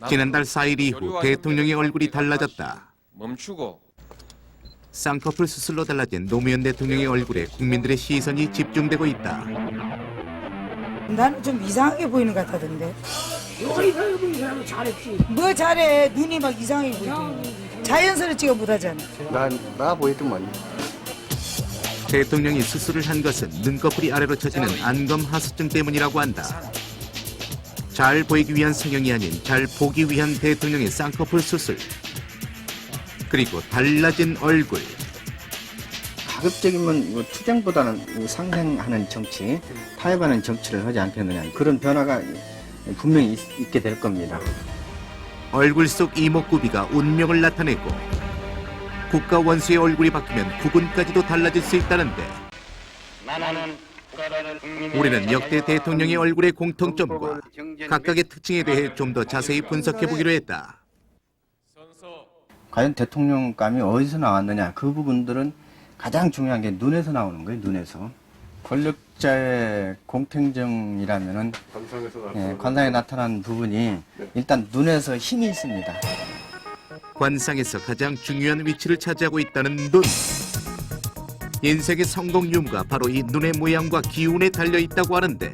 지난달 4일 이후 대통령의 얼굴이 달라졌다. 멈추고 쌍꺼풀 수술로 달라진 노무현 대통령의 얼굴에 국민들의 시선이 집중되고 있다. 나는 좀 이상하게 보이는 것 같던데. 뭐가 이상하게 보이는 사람은 잘했지. 뭐 잘해. 눈이 막 이상하게 보이지. 자연스레 찍어 못하잖아. 나 보이더만. 대통령이 수술을 한 것은 눈꺼풀이 아래로 처지는 안검 하수증 때문이라고 한다. 잘 보이기 위한 성형이 아닌 잘 보기 위한 대통령의 쌍꺼풀 수술. 그리고 달라진 얼굴. 가급적이면 투쟁보다는 상생하는 정치, 타협하는 정치를 하지 않겠느냐. 그런 변화가 분명히 있게 될 겁니다. 얼굴 속 이목구비가 운명을 나타내고 국가 원수의 얼굴이 바뀌면 구분까지도 달라질 수 있다는데 우리는 역대 대통령의 얼굴의 공통점과 각각의 특징에 대해 좀 더 자세히 분석해보기로 했다. 과연 대통령감이 어디서 나왔느냐. 그 부분들은 가장 중요한 게 눈에서 나오는 거예요. 눈에서. 권력자의 공평정이라면은 관상에 나타난 부분이 일단 눈에서 힘이 있습니다. 관상에서 가장 중요한 위치를 차지하고 있다는 눈. 인생의 성공 유무가 바로 이 눈의 모양과 기운에 달려있다고 하는데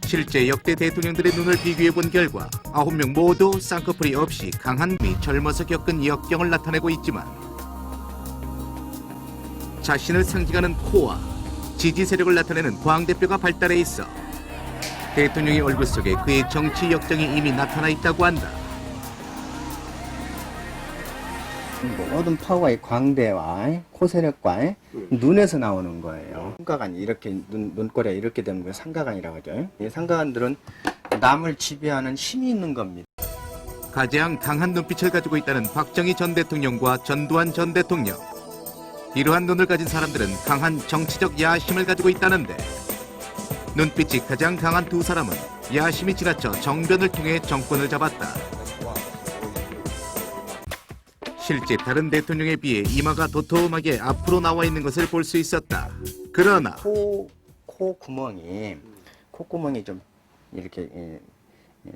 실제 역대 대통령들의 눈을 비교해본 결과 9명 모두 쌍꺼풀이 없이 강한 미 젊어서 겪은 역경을 나타내고 있지만 자신을 상징하는 코와 지지 세력을 나타내는 광대뼈가 발달해 있어 대통령의 얼굴 속에 그의 정치 역정이 이미 나타나 있다고 한다. 모든 파워의 광대와 코세력과 눈에서 나오는 거예요. 삼각안이 이렇게 눈꼬리가 이렇게 되는 거예요. 삼각안이라고 하죠. 이 삼각안들은 남을 지배하는 힘이 있는 겁니다. 가장 강한 눈빛을 가지고 있다는 박정희 전 대통령과 전두환 전 대통령. 이러한 눈을 가진 사람들은 강한 정치적 야심을 가지고 있다는데 눈빛이 가장 강한 두 사람은 야심이 지나쳐 정변을 통해 정권을 잡았다. 실제 다른 대통령에 비해 이마가 도톰하게 앞으로 나와 있는 것을 볼 수 있었다. 그러나 콧구멍이 좀 이렇게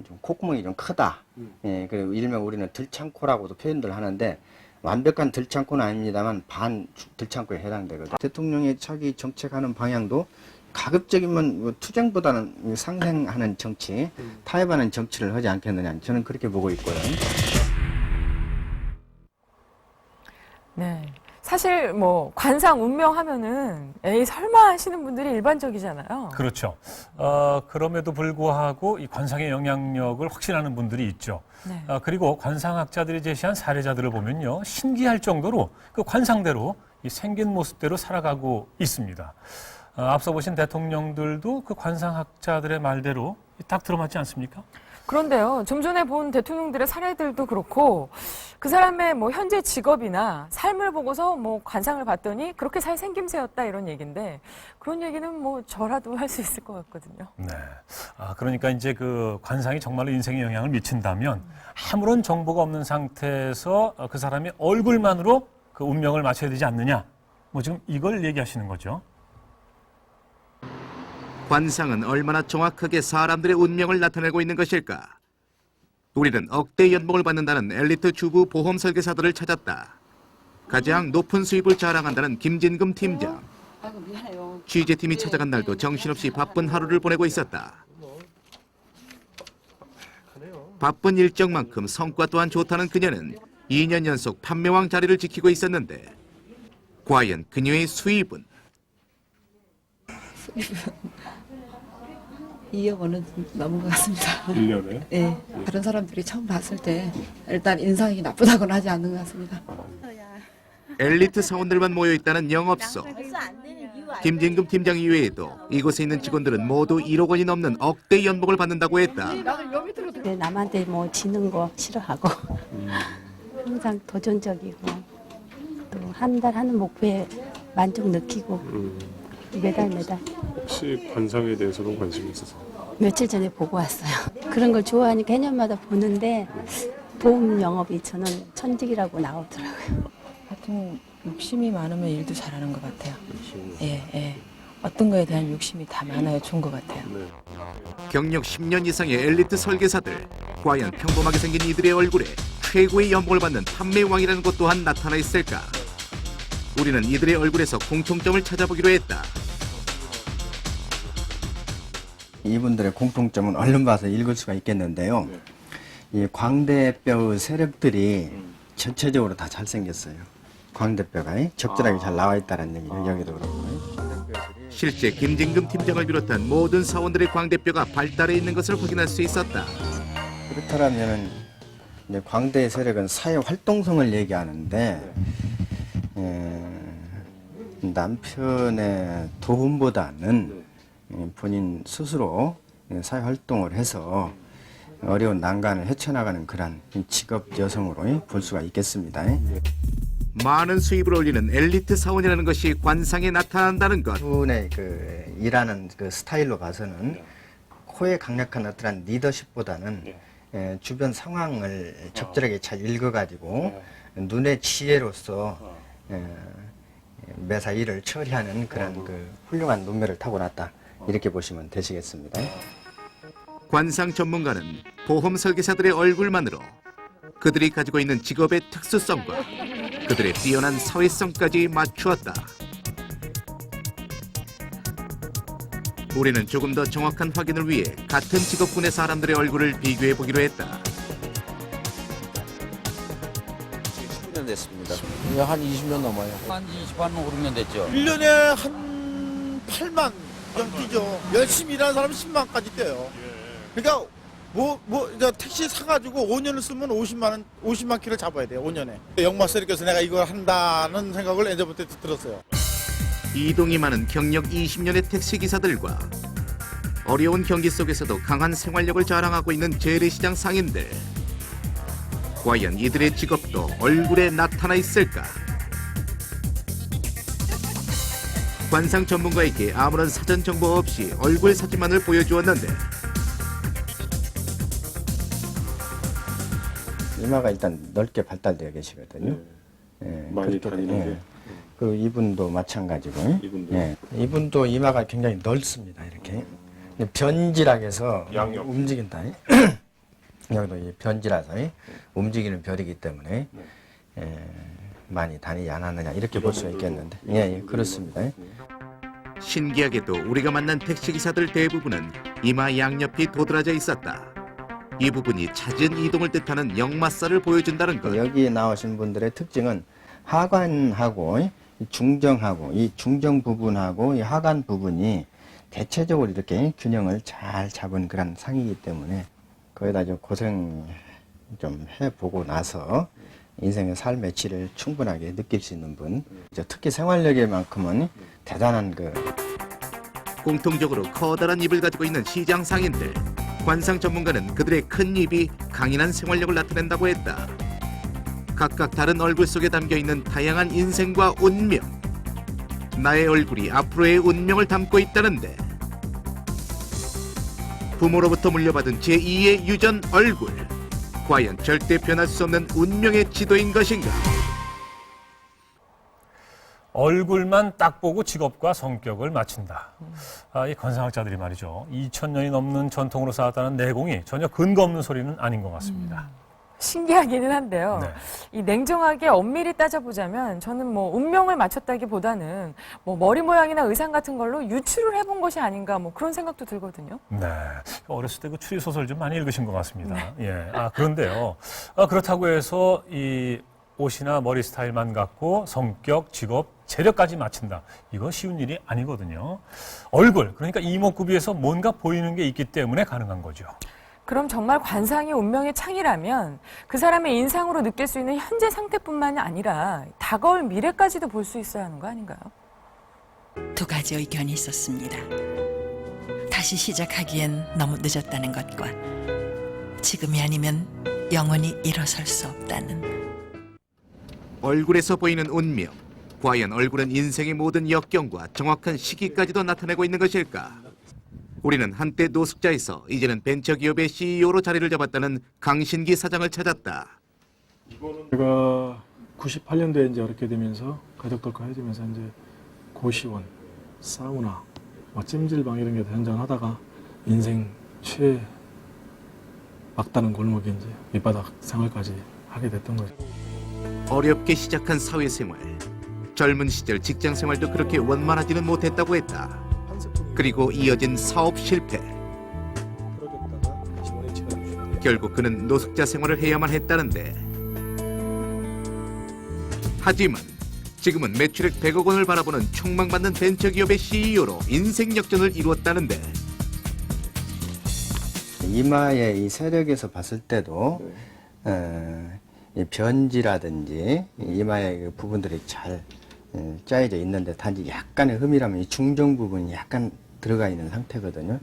좀 콧구멍이 좀 크다. 그리고 일명 우리는 들창코라고도 표현들 하는데 완벽한 들창코는 아닙니다만 반 들창코에 해당되거든. 대통령의 차기 정책하는 방향도 가급적이면 투쟁보다는 상생하는 정치, 타협하는 정치를 하지 않겠느냐. 저는 그렇게 보고 있고요. 네. 사실 뭐 관상 운명 하면은 에이 설마 하시는 분들이 일반적이잖아요. 그렇죠. 그럼에도 불구하고 이 관상의 영향력을 확신하는 분들이 있죠. 네. 그리고 관상학자들이 제시한 사례자들을 보면요. 신기할 정도로 그 관상대로 이 생긴 모습대로 살아가고 있습니다. 앞서 보신 대통령들도 그 관상학자들의 말대로 딱 들어맞지 않습니까? 그런데요, 좀 전에 본 대통령들의 사례들도 그렇고 그 사람의 뭐 현재 직업이나 삶을 보고서 뭐 관상을 봤더니 그렇게 살 생김새였다 이런 얘기인데 그런 얘기는 뭐 저라도 할 수 있을 것 같거든요. 네. 그러니까 이제 그 관상이 정말로 인생에 영향을 미친다면 아무런 정보가 없는 상태에서 그 사람의 얼굴만으로 그 운명을 맞춰야 되지 않느냐. 뭐 지금 이걸 얘기하시는 거죠. 관상은 얼마나 정확하게 사람들의 운명을 나타내고 있는 것일까? 우리는 억대 연봉을 받는다는 엘리트 주부 보험 설계사들을 찾았다. 가장 높은 수입을 자랑한다는 김진금 팀장. 취재팀이 찾아간 날도 정신없이 바쁜 하루를 보내고 있었다. 바쁜 일정만큼 성과 또한 좋다는 그녀는 2년 연속 판매왕 자리를 지키고 있었는데 과연 그녀의 수입은? 2억 원은 넘은 것 같습니다. 1년에? 네. 다른 사람들이 처음 봤을 때 일단 인상이 나쁘다고는 하지 않는 것 같습니다. 엘리트 사원들만 모여있다는 영업소. 김진금 팀장 이외에도 이곳에 있는 직원들은 모두 1억 원이 넘는 억대 연봉을 받는다고 했다. 남한테 뭐 지는 거 싫어하고 항상 도전적이고 또 한 달 하는 목표에 만족 느끼고 매달 혹시 관상에 대해서도 관심이 있으세요? 며칠 전에 보고 왔어요. 그런 걸 좋아하니까 해년마다 보는데 보험 영업이 저는 천직이라고 나오더라고요. 하여튼 욕심이 많으면 일도 잘하는 것 같아요. 예. 어떤 거에 대한 욕심이 다 많아야 좋은 것 같아요. 경력 10년 이상의 엘리트 설계사들. 과연 평범하게 생긴 이들의 얼굴에 최고의 연봉을 받는 판매왕이라는 것 또한 나타나 있을까? 우리는 이들의 얼굴에서 공통점을 찾아보기로 했다. 이분들의 공통점은 얼른 봐서 읽을 수가 있겠는데요. 이 광대뼈 세력들이 전체적으로 다 잘생겼어요. 광대뼈가 적절하게 잘 나와 있다는 얘기죠. 여기도 그렇고. 실제 김진금 팀장을 비롯한 모든 사원들의 광대뼈가 발달해 있는 것을 확인할 수 있었다. 그렇다면 이제 광대 세력은 사회 활동성을 얘기하는데 남편의 도움보다는 본인 스스로 사회 활동을 해서 어려운 난간을 헤쳐나가는 그런 직업 여성으로 볼 수가 있겠습니다. 많은 수입을 올리는 엘리트 사원이라는 것이 관상에 나타난다는 것. 분의 그 일하는 그 스타일로 봐서는 코에 강력한 어떠한 리더십보다는 주변 상황을 적절하게 잘 읽어가지고 눈의 지혜로서 매사 일을 처리하는 그런 그 훌륭한 눈매를 타고났다, 이렇게 보시면 되시겠습니다. 관상 전문가는 보험 설계사들의 얼굴만으로 그들이 가지고 있는 직업의 특수성과 그들의 뛰어난 사회성까지 맞추었다. 우리는 조금 더 정확한 확인을 위해 같은 직업군의 사람들의 얼굴을 비교해 보기로 했다. 10년 됐습니다. 한 20년 넘어요. 한 5년 됐죠. 1년에 한 8만 정 뛰죠. 열심히 일하는 사람은 10만까지 뛰어요. 그러니까 이제 택시 사가지고 5년을 쓰면 50만 킬를 잡아야 돼요. 5년에. 역마스터께서 내가 이걸 한다는 생각을 예전부터 들었어요. 이동이 많은 경력 20년의 택시기사들과 어려운 경기 속에서도 강한 생활력을 자랑하고 있는 재래시장 상인들. 과연 이들의 직업도 얼굴에 나타나 있을까? 관상 전문가에게 아무런 사전 정보 없이 얼굴 사진만을 보여주었는데 이마가 일단 넓게 발달되어 계시거든요. 많이 다니는데. 그리고 이분도 마찬가지고. 이분도 이마가 굉장히 넓습니다. 이렇게 변질하게서 양옆. 움직인다. 여기도 이 변질라서 움직이는 별이기 때문에 많이 다니지 않았느냐, 이렇게 볼 수가 있겠는데. 예, 그렇습니다. 신기하게도 우리가 만난 택시기사들 대부분은 이마 양옆이 도드라져 있었다. 이 부분이 잦은 이동을 뜻하는 역마살을 보여준다는 것. 여기 나오신 분들의 특징은 하관하고 이 중정하고 이 중정 부분하고 이 하관 부분이 대체적으로 이렇게 균형을 잘 잡은 그런 상이기 때문에 거기다 좀 고생 좀 해보고 나서 인생의 삶의 질을 충분하게 느낄 수 있는 분, 특히 생활력에만큼은 대단한 그 공통적으로 커다란 입을 가지고 있는 시장 상인들. 관상 전문가는 그들의 큰 입이 강인한 생활력을 나타낸다고 했다. 각각 다른 얼굴 속에 담겨있는 다양한 인생과 운명. 나의 얼굴이 앞으로의 운명을 담고 있다는데 부모로부터 물려받은 제2의 유전 얼굴. 과연 절대 변할 수 없는 운명의 지도인 것인가? 얼굴만 딱 보고 직업과 성격을 맞춘다. 이 관상학자들이 말이죠. 2000년이 넘는 전통으로 쌓았다는 내공이 전혀 근거 없는 소리는 아닌 것 같습니다. 신기하기는 한데요. 네. 이 냉정하게 엄밀히 따져보자면 저는 뭐 운명을 맞췄다기보다는 뭐 머리 모양이나 의상 같은 걸로 유추를 해본 것이 아닌가 뭐 그런 생각도 들거든요. 네. 어렸을 때 그 추리 소설 좀 많이 읽으신 것 같습니다. 예. 그런데요. 그렇다고 해서 이 옷이나 머리 스타일만 갖고 성격, 직업, 재력까지 맞춘다. 이거 쉬운 일이 아니거든요. 얼굴, 그러니까 이목구비에서 뭔가 보이는 게 있기 때문에 가능한 거죠. 그럼 정말 관상이 운명의 창이라면 그 사람의 인상으로 느낄 수 있는 현재 상태뿐만 아니라 다가올 미래까지도 볼 수 있어야 하는 거 아닌가요? 두 가지 의견이 있었습니다. 다시 시작하기엔 너무 늦었다는 것과 지금이 아니면 영원히 일어설 수 없다는. 얼굴에서 보이는 운명. 과연 얼굴은 인생의 모든 역경과 정확한 시기까지도 나타내고 있는 것일까? 우리는 한때 노숙자에서 이제는 벤처기업의 CEO로 자리를 잡았다는 강신기 사장을 찾았다. 제가 98년도에 이제 어렵게 되면서 가족들과 헤어지면서 이제 고시원, 사우나, 찜질방 이런 게 현장을 하다가 인생 막다른 골목에 이제 밑바닥 생활까지 하게 됐던 거죠. 어렵게 시작한 사회생활. 젊은 시절 직장생활도 그렇게 원만하지는 못했다고 했다. 그리고 이어진 사업 실패. 결국 그는 노숙자 생활을 해야만 했다는데. 하지만 지금은 매출액 100억 원을 바라보는 촉망받는 벤처기업의 CEO로 인생 역전을 이루었다는데. 이마의 이 세력에서 봤을 때도 이 변지라든지 이마의 그 부분들이 잘 짜여져 있는데 단지 약간의 흠이라면 이 중정 부분이 약간 들어가 있는 상태거든요.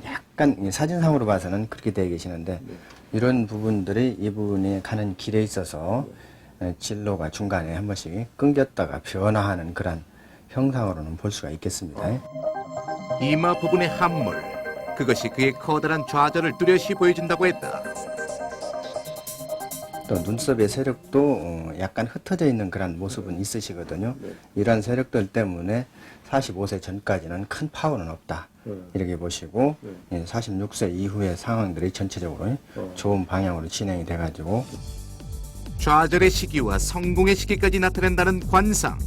약간 사진상으로 봐서는 그렇게 되어 계시는데 이런 부분들이 이 부분이 가는 길에 있어서 진로가 중간에 한 번씩 끊겼다가 변화하는 그런 형상으로는 볼 수가 있겠습니다. 이마 부분의 함몰. 그것이 그의 커다란 좌절을 뚜렷이 보여준다고 했다. 또 눈썹의 세력도 약간 흩어져 있는 그런 모습은 있으시거든요. 이런 세력들 때문에 45세 전까지는 큰 파워는 없다. 이렇게 보시고 46세 이후의 상황들이 전체적으로 좋은 방향으로 진행이 돼가지고 좌절의 시기와 성공의 시기까지 나타낸다는 관상.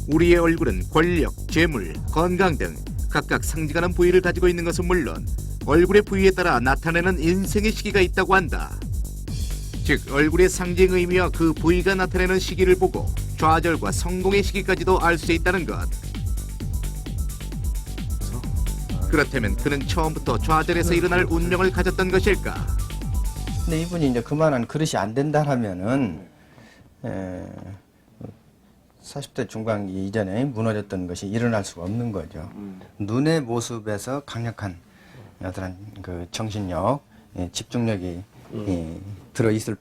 우리의 얼굴은 권력, 재물, 건강 등 각각 상징하는 부위를 가지고 있는 것은 물론 얼굴의 부위에 따라 나타내는 인생의 시기가 있다고 한다. 즉 얼굴의 상징 의미와 그 부위가 나타내는 시기를 보고 좌절과 성공의 시기까지도 알 수 있다는 것. 그렇다면 그는 처음부터 좌절에서 일어날 운명을 가졌던 것일까? 근데 이분이 이제 그만한 그릇이 안 된다 하면은 40대 중반기 이전에 무너졌던 것이 일어날 수가 없는 거죠. 눈의 모습에서 강력한 어떤 그 정신력, 집중력이 들어 있을